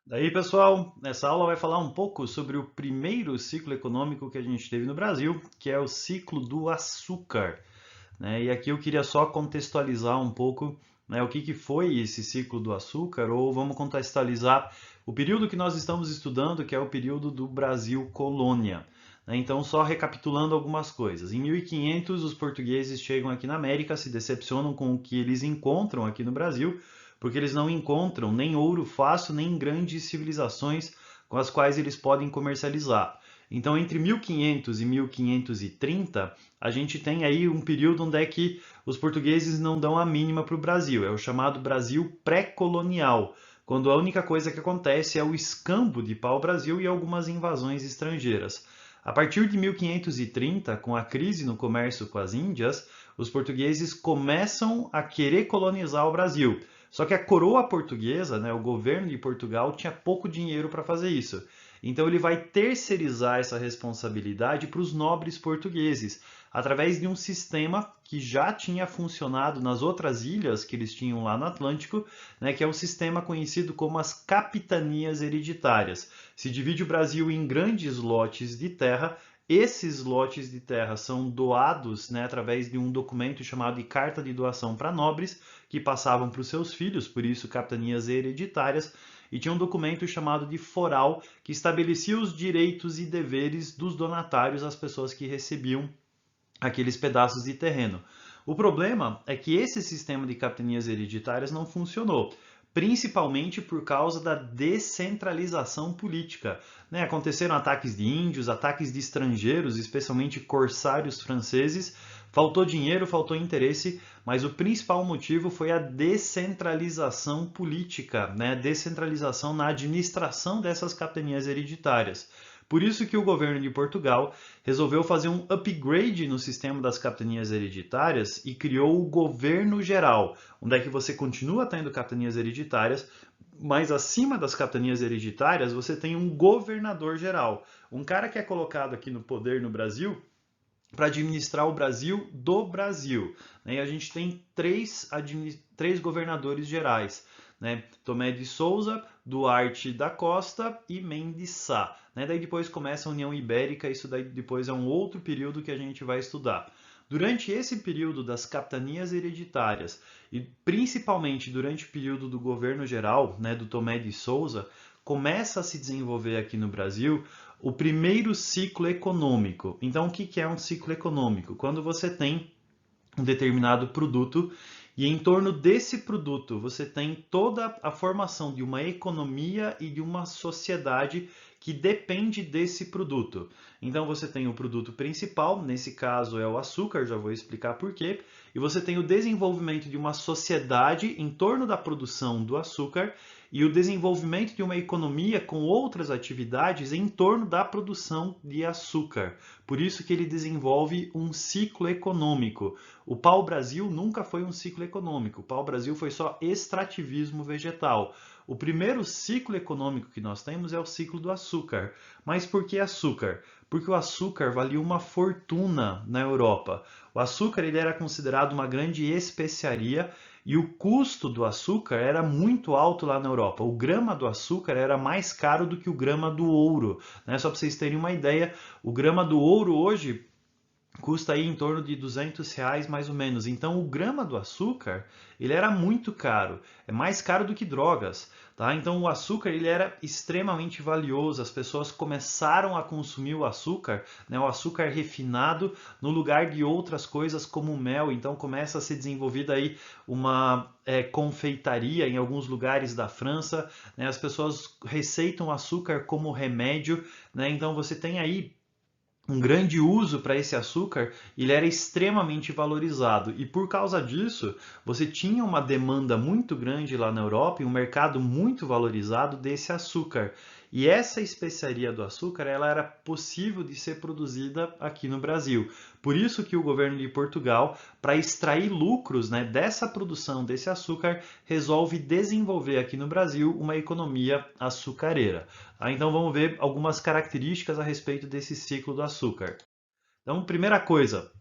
Daí, pessoal, nessa aula vai falar um pouco sobre o primeiro ciclo econômico que a gente teve no Brasil, que é o ciclo do açúcar, né? E aqui eu queria só contextualizar um pouco, né, o que foi esse ciclo do açúcar, ou vamos contextualizar o período que nós estamos estudando, que é o período do Brasil colônia, né? Então, só recapitulando algumas coisas. Em 1500, os portugueses chegam aqui na América, se decepcionam com o que eles encontram aqui no Brasil, porque eles não encontram nem ouro fácil, nem grandes civilizações com as quais eles podem comercializar. Então, entre 1500 e 1530, a gente tem aí um período onde é que os portugueses não dão a mínima para o Brasil. É o chamado Brasil pré-colonial, quando a única coisa que acontece é o escambo de pau-brasil e algumas invasões estrangeiras. A partir de 1530, com a crise no comércio com as Índias, os portugueses começam a querer colonizar o Brasil. Só que a coroa portuguesa, né, o governo de Portugal, tinha pouco dinheiro para fazer isso. Então ele vai terceirizar essa responsabilidade para os nobres portugueses, através de um sistema que já tinha funcionado nas outras ilhas que eles tinham lá no Atlântico, né, que é o sistema conhecido como as capitanias hereditárias. Se divide o Brasil em grandes lotes de terra. Esses lotes de terra são doados, né, através de um documento chamado de Carta de Doação para Nobres, que passavam para os seus filhos, por isso capitanias hereditárias, e tinha um documento chamado de foral, que estabelecia os direitos e deveres dos donatários às pessoas que recebiam aqueles pedaços de terreno. O problema é que esse sistema de capitanias hereditárias não funcionou, principalmente por causa da descentralização política, né? Aconteceram ataques de índios, ataques de estrangeiros, especialmente corsários franceses. Faltou dinheiro, faltou interesse, mas o principal motivo foi a descentralização política, né? A descentralização na administração dessas capitanias hereditárias. Por isso que o governo de Portugal resolveu fazer um upgrade no sistema das capitanias hereditárias e criou o governo geral, onde é que você continua tendo capitanias hereditárias, mas acima das capitanias hereditárias você tem um governador geral, um cara que é colocado aqui no poder no Brasil para administrar o Brasil do Brasil, né? E a gente tem três governadores gerais, né? Tomé de Souza, Duarte da Costa e Mendes Sá, né? Daí depois começa a União Ibérica, isso daí depois é um outro período que a gente vai estudar. Durante esse período das capitanias hereditárias e principalmente durante o período do governo geral, né, do Tomé de Souza, começa a se desenvolver aqui no Brasil o primeiro ciclo econômico. Então, o que é um ciclo econômico? Quando você tem um determinado produto e em torno desse produto você tem toda a formação de uma economia e de uma sociedade que depende desse produto. Então você tem o produto principal, nesse caso é o açúcar, já vou explicar por quê, e você tem o desenvolvimento de uma sociedade em torno da produção do açúcar e o desenvolvimento de uma economia com outras atividades em torno da produção de açúcar. Por isso que ele desenvolve um ciclo econômico. O pau-brasil nunca foi um ciclo econômico. O pau-brasil foi só extrativismo vegetal. O primeiro ciclo econômico que nós temos é o ciclo do açúcar. Mas por que açúcar? Porque o açúcar valia uma fortuna na Europa. O açúcar ele era considerado uma grande especiaria e o custo do açúcar era muito alto lá na Europa. O grama do açúcar era mais caro do que o grama do ouro, né? Só para vocês terem uma ideia, o grama do ouro hoje custa aí em torno de R$ 200 mais ou menos. Então o grama do açúcar ele era muito caro, é mais caro do que drogas, tá? Então o açúcar ele era extremamente valioso. As pessoas começaram a consumir o açúcar, né, o açúcar refinado no lugar de outras coisas como o mel. Então começa a ser desenvolvida aí uma confeitaria em alguns lugares da França, né? As pessoas receitam açúcar como remédio, né? Então você tem aí um grande uso para esse açúcar, ele era extremamente valorizado. E por causa disso, você tinha uma demanda muito grande lá na Europa e um mercado muito valorizado desse açúcar. E essa especiaria do açúcar, ela era possível de ser produzida aqui no Brasil. Por isso que o governo de Portugal, para extrair lucros, né, dessa produção desse açúcar, resolve desenvolver aqui no Brasil uma economia açucareira. Então vamos ver algumas características a respeito desse ciclo do açúcar. Então, primeira coisa,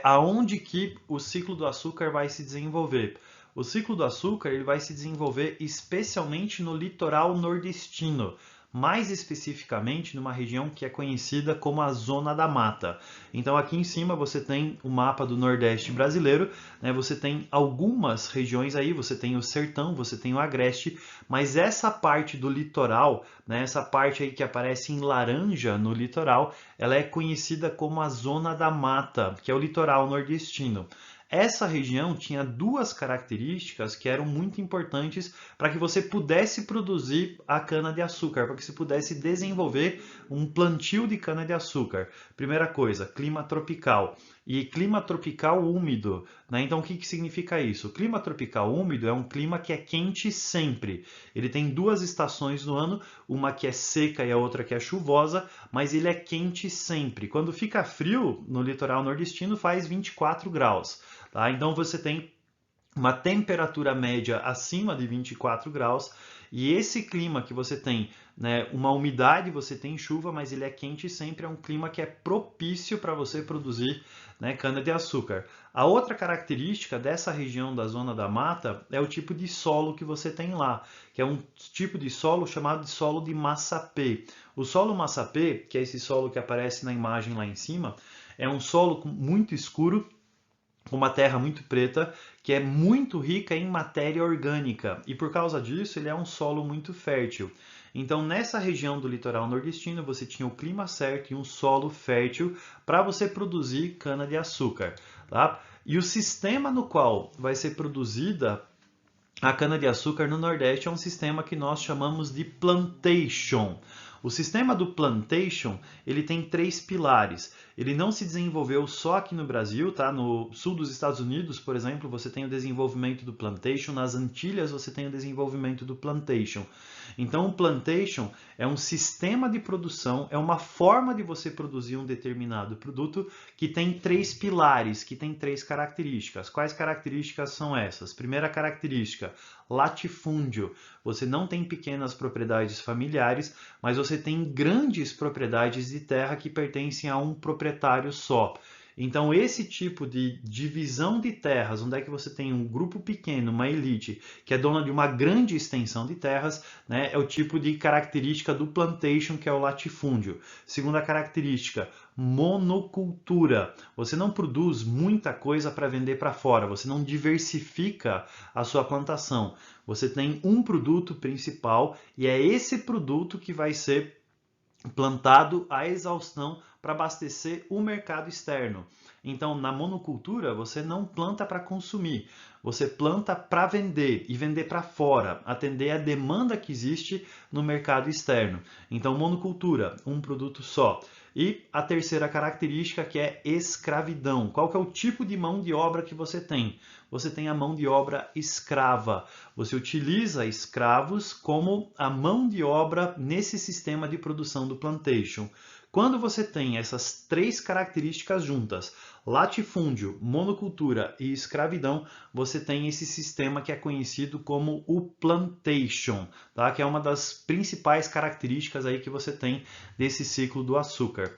aonde que o ciclo do açúcar vai se desenvolver? O ciclo do açúcar ele vai se desenvolver especialmente no litoral nordestino, mais especificamente numa região que é conhecida como a Zona da Mata. Então aqui em cima você tem o mapa do Nordeste brasileiro, né? Você tem algumas regiões aí, você tem o Sertão, você tem o Agreste, mas essa parte do litoral, né? Essa parte aí que aparece em laranja no litoral, ela é conhecida como a Zona da Mata, que é o litoral nordestino. Essa região tinha duas características que eram muito importantes para que você pudesse produzir a cana-de-açúcar, para que você pudesse desenvolver um plantio de cana-de-açúcar. Primeira coisa, clima tropical. E clima tropical úmido, né? Então, o que significa isso? O clima tropical úmido é um clima que é quente sempre. Ele tem duas estações no ano, uma que é seca e a outra que é chuvosa, mas ele é quente sempre. Quando fica frio, no litoral nordestino, faz 24 graus. Tá? Então, você tem uma temperatura média acima de 24 graus, e esse clima que você tem, né, uma umidade, você tem chuva, mas ele é quente sempre, é um clima que é propício para você produzir, né, cana-de-açúcar. A outra característica dessa região da Zona da Mata é o tipo de solo que você tem lá, que é um tipo de solo chamado de solo de massapê. O solo massapê, que é esse solo que aparece na imagem lá em cima, é um solo muito escuro, uma terra muito preta, que é muito rica em matéria orgânica, e por causa disso ele é um solo muito fértil. Então, nessa região do litoral nordestino, você tinha o clima certo e um solo fértil para você produzir cana-de-açúcar. Tá? E o sistema no qual vai ser produzida a cana-de-açúcar no Nordeste é um sistema que nós chamamos de plantation. O sistema do plantation, ele tem três pilares. Ele não se desenvolveu só aqui no Brasil, tá? No sul dos Estados Unidos, por exemplo, você tem o desenvolvimento do plantation, nas Antilhas você tem o desenvolvimento do plantation. Então, o plantation é um sistema de produção, é uma forma de você produzir um determinado produto que tem três pilares, que tem três características. Quais características são essas? Primeira característica, latifúndio. Você não tem pequenas propriedades familiares, mas você tem grandes propriedades de terra que pertencem a um proprietário só. Então, esse tipo de divisão de terras, onde é que você tem um grupo pequeno, uma elite, que é dona de uma grande extensão de terras, né, é o tipo de característica do plantation, que é o latifúndio. Segunda característica, monocultura. Você não produz muita coisa para vender para fora, você não diversifica a sua plantação. Você tem um produto principal e é esse produto que vai ser plantado à exaustão para abastecer o mercado externo. Então, na monocultura, você não planta para consumir, você planta para vender e vender para fora, atender a demanda que existe no mercado externo. Então, monocultura, um produto só. E a terceira característica que é escravidão. Qual que é o tipo de mão de obra que você tem? Você tem a mão de obra escrava. Você utiliza escravos como a mão de obra nesse sistema de produção do plantation. Quando você tem essas três características juntas, latifúndio, monocultura e escravidão, você tem esse sistema que é conhecido como o plantation, tá? Que é uma das principais características aí que você tem desse ciclo do açúcar.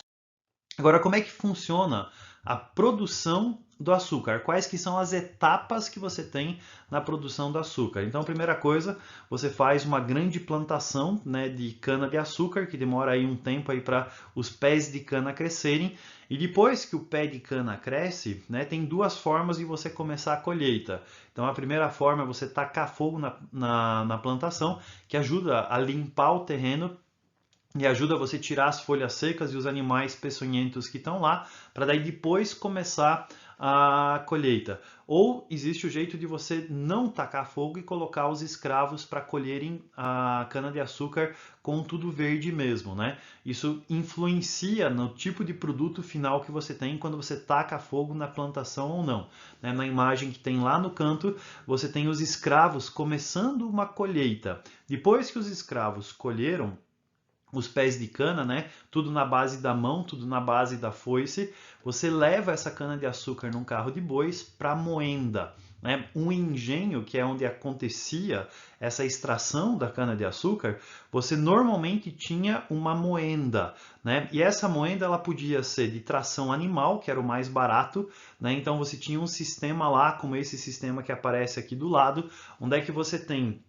Agora, como é que funciona a produção do açúcar? Quais que são as etapas que você tem na produção do açúcar? Então, primeira coisa, você faz uma grande plantação, né, de cana-de-açúcar, que demora aí um tempo aí para os pés de cana crescerem. E depois que o pé de cana cresce, né, tem duas formas de você começar a colheita. Então, a primeira forma é você tacar fogo na plantação, que ajuda a limpar o terreno e ajuda você a tirar as folhas secas e os animais peçonhentos que estão lá, para daí depois começar a colheita. Ou existe o jeito de você não tacar fogo e colocar os escravos para colherem a cana-de-açúcar com tudo verde mesmo, né? Isso influencia no tipo de produto final que você tem quando você taca fogo na plantação ou não. Né? Na imagem que tem lá no canto, você tem os escravos começando uma colheita. Depois que os escravos colheram os pés de cana, né? Tudo na base da mão, tudo na base da foice. Você leva essa cana de açúcar num carro de bois para moenda. né, um engenho, que é onde acontecia essa extração da cana-de-açúcar, você normalmente tinha uma moenda, né? E essa moenda ela podia ser de tração animal, que era o mais barato, né? Então você tinha um sistema lá, como esse sistema que aparece aqui do lado, onde é que você tem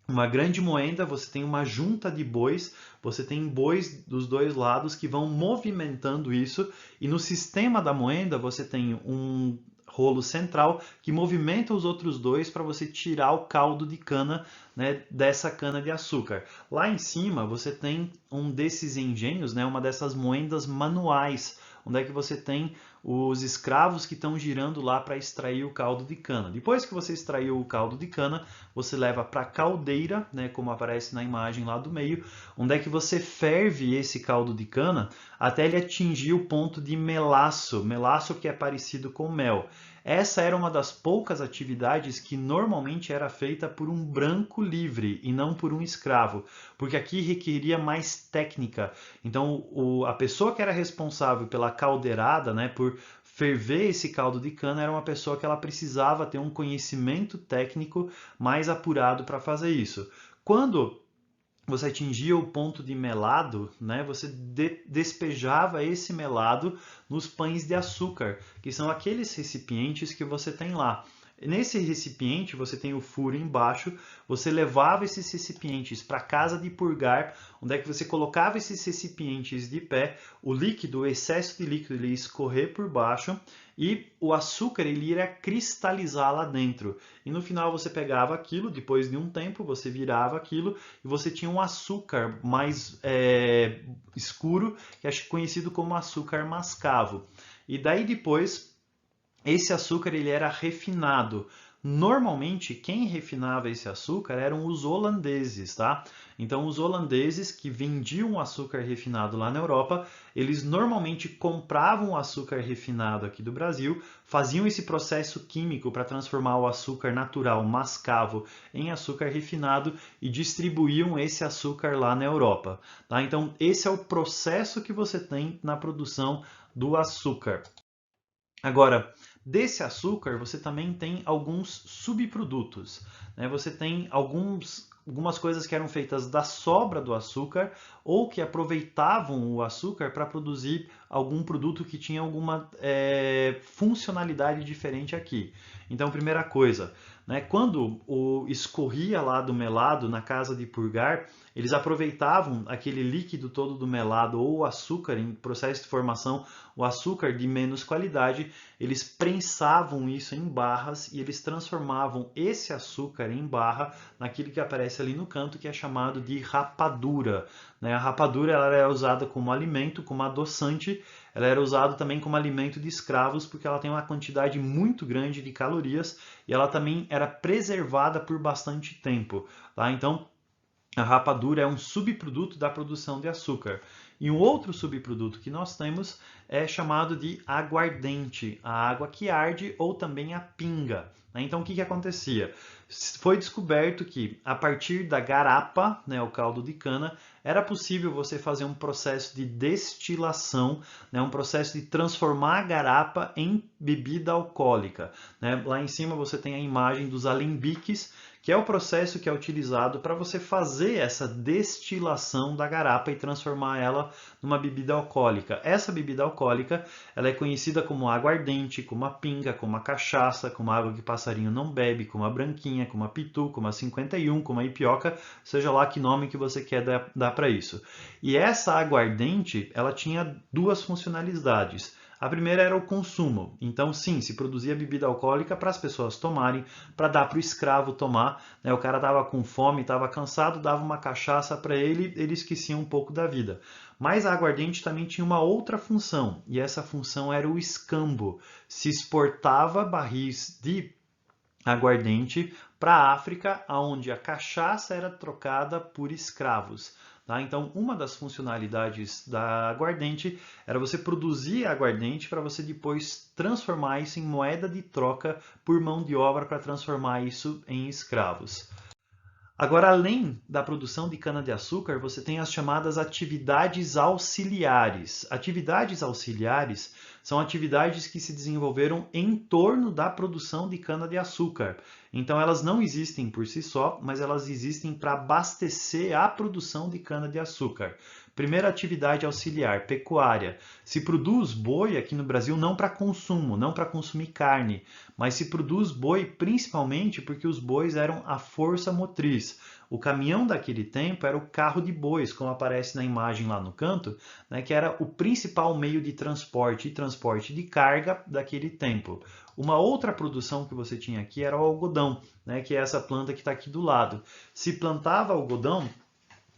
uma grande moenda, você tem uma junta de bois, você tem bois dos dois lados que vão movimentando isso, e no sistema da moenda você tem um rolo central que movimenta os outros dois para você tirar o caldo de cana, né, dessa cana de açúcar. Lá em cima você tem um desses engenhos, né, uma dessas moendas manuais, onde é que você tem os escravos que estão girando lá para extrair o caldo de cana. Depois que você extraiu o caldo de cana, você leva para a caldeira, né, como aparece na imagem lá do meio, onde é que você ferve esse caldo de cana até ele atingir o ponto de melaço, melaço que é parecido com mel. Essa era uma das poucas atividades que normalmente era feita por um branco livre e não por um escravo, porque aqui requeria mais técnica. Então, a pessoa que era responsável pela caldeirada, né, por ferver esse caldo de cana, era uma pessoa que ela precisava ter um conhecimento técnico mais apurado para fazer isso. Quando você atingia o ponto de melado, né, você despejava esse melado nos pães de açúcar, que são aqueles recipientes que você tem lá. Nesse recipiente você tem o furo embaixo, você levava esses recipientes para a casa de purgar, onde é que você colocava esses recipientes de pé, o líquido, o excesso de líquido ele ia escorrer por baixo e o açúcar ele iria cristalizar lá dentro. E no final você pegava aquilo, depois de um tempo você virava aquilo e você tinha um açúcar mais escuro, que é conhecido como açúcar mascavo. E daí depois esse açúcar ele era refinado. Normalmente, quem refinava esse açúcar eram os holandeses, tá? Então, os holandeses que vendiam açúcar refinado lá na Europa, eles normalmente compravam o açúcar refinado aqui do Brasil, faziam esse processo químico para transformar o açúcar natural mascavo em açúcar refinado e distribuíam esse açúcar lá na Europa, tá? Então, esse é o processo que você tem na produção do açúcar. Agora, desse açúcar, você também tem alguns subprodutos, né? Você tem algumas coisas que eram feitas da sobra do açúcar ou que aproveitavam o açúcar para produzir algum produto que tinha alguma funcionalidade diferente aqui. Então, primeira coisa, né? Quando escorria lá do melado na casa de purgar, eles aproveitavam aquele líquido todo do melado ou o açúcar em processo de formação, o açúcar de menos qualidade, eles prensavam isso em barras e eles transformavam esse açúcar em barra naquilo que aparece ali no canto, que é chamado de rapadura, né? A rapadura ela é usada como alimento, como adoçante, ela era usada também como alimento de escravos porque ela tem uma quantidade muito grande de calorias e ela também era preservada por bastante tempo, tá? Então, a rapadura é um subproduto da produção de açúcar. E um outro subproduto que nós temos é chamado de aguardente, a água que arde ou também a pinga. Então, o que acontecia? Foi descoberto que a partir da garapa, né, o caldo de cana, era possível você fazer um processo de destilação, né, um processo de transformar a garapa em bebida alcoólica, né? Lá em cima você tem a imagem dos alembiques, que é o processo que é utilizado para você fazer essa destilação da garapa e transformar ela numa bebida alcoólica. Essa bebida alcoólica ela é conhecida como aguardente, como a pinga, como a cachaça, como a água que passarinho não bebe, como a branquinha, como a pitu, como a 51, como a ipioca, seja lá que nome que você quer dar para isso. E essa aguardente ela tinha duas funcionalidades. A primeira era o consumo. Então, sim, se produzia bebida alcoólica para as pessoas tomarem, para dar para o escravo tomar, né? O cara estava com fome, estava cansado, dava uma cachaça para ele, ele esquecia um pouco da vida. Mas a aguardente também tinha uma outra função, e essa função era o escambo. Se exportava barris de aguardente para a África, onde a cachaça era trocada por escravos. Tá? Então, uma das funcionalidades da aguardente era você produzir aguardente para você depois transformar isso em moeda de troca por mão de obra para transformar isso em escravos. Agora, além da produção de cana-de-açúcar, você tem as chamadas atividades auxiliares. Atividades auxiliares são atividades que se desenvolveram em torno da produção de cana-de-açúcar. Então, elas não existem por si só, mas elas existem para abastecer a produção de cana-de-açúcar. Primeira atividade auxiliar, pecuária. Se produz boi aqui no Brasil não para consumo, não para consumir carne, mas se produz boi principalmente porque os bois eram a força motriz. O caminhão daquele tempo era o carro de bois, como aparece na imagem lá no canto, né, que era o principal meio de transporte e transporte de carga daquele tempo. Uma outra produção que você tinha aqui era o algodão, né, que é essa planta que está aqui do lado. Se plantava algodão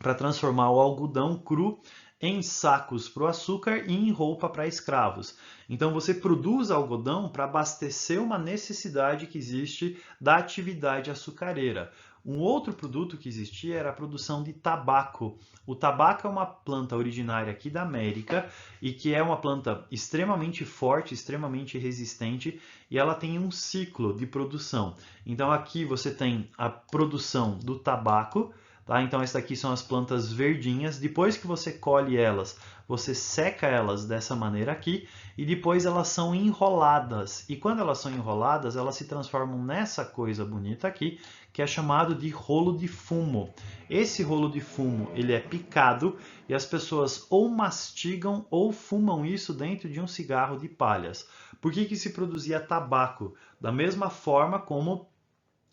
para transformar o algodão cru em sacos para o açúcar e em roupa para escravos. Então você produz algodão para abastecer uma necessidade que existe da atividade açucareira. Um outro produto que existia era a produção de tabaco. O tabaco é uma planta originária aqui da América e que é uma planta extremamente forte, extremamente resistente e ela tem um ciclo de produção. Então aqui você tem a produção do tabaco. Tá? Então, essas aqui são as plantas verdinhas. Depois que você colhe elas, você seca elas dessa maneira aqui e depois elas são enroladas. E quando elas são enroladas, elas se transformam nessa coisa bonita aqui, que é chamado de rolo de fumo. Esse rolo de fumo, ele é picado e as pessoas ou mastigam ou fumam isso dentro de um cigarro de palhas. Por que se produzia tabaco? Da mesma forma como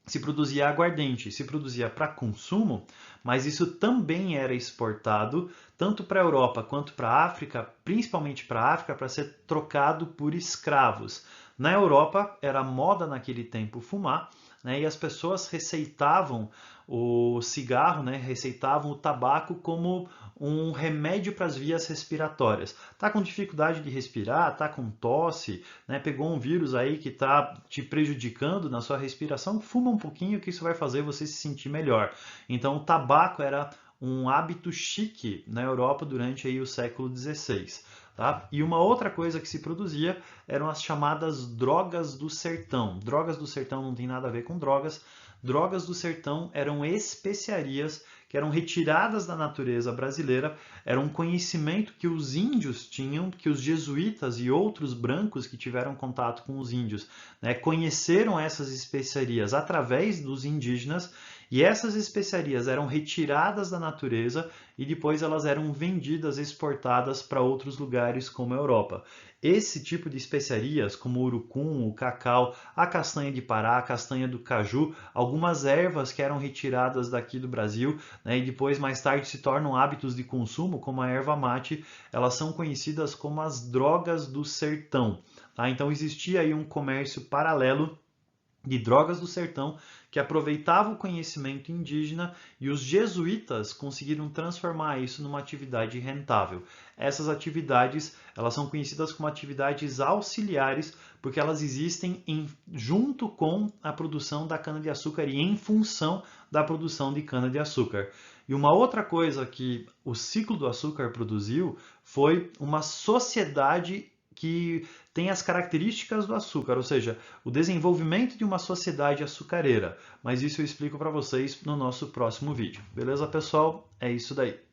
se produzia aguardente, se produzia para consumo, mas isso também era exportado tanto para a Europa quanto para a África, principalmente para a África, para ser trocado por escravos. Na Europa era moda naquele tempo fumar, né, e as pessoas receitavam o cigarro, né, receitavam o tabaco como um remédio para as vias respiratórias. Tá com dificuldade de respirar, tá com tosse, né, pegou um vírus aí que está te prejudicando na sua respiração, fuma um pouquinho que isso vai fazer você se sentir melhor. Então o tabaco era um hábito chique na Europa durante aí o século XVI. Tá? E uma outra coisa que se produzia eram as chamadas drogas do sertão. Drogas do sertão não tem nada a ver com drogas. Drogas do sertão eram especiarias que eram retiradas da natureza brasileira, era um conhecimento que os índios tinham, que os jesuítas e outros brancos que tiveram contato com os índios, né, conheceram essas especiarias através dos indígenas, e essas especiarias eram retiradas da natureza e depois elas eram vendidas, exportadas para outros lugares como a Europa. Esse tipo de especiarias, como o urucum, o cacau, a castanha de Pará, a castanha do caju, algumas ervas que eram retiradas daqui do Brasil, né, e depois mais tarde se tornam hábitos de consumo, como a erva mate, elas são conhecidas como as drogas do sertão. Tá? Então existia aí um comércio paralelo de drogas do sertão que aproveitava o conhecimento indígena e os jesuítas conseguiram transformar isso numa atividade rentável. Essas atividades, elas são conhecidas como atividades auxiliares porque elas existem junto com a produção da cana-de-açúcar e em função da produção de cana-de-açúcar. E uma outra coisa que o ciclo do açúcar produziu foi uma sociedade que tem as características do açúcar, ou seja, o desenvolvimento de uma sociedade açucareira. Mas isso eu explico para vocês no nosso próximo vídeo. Beleza, pessoal? É isso daí.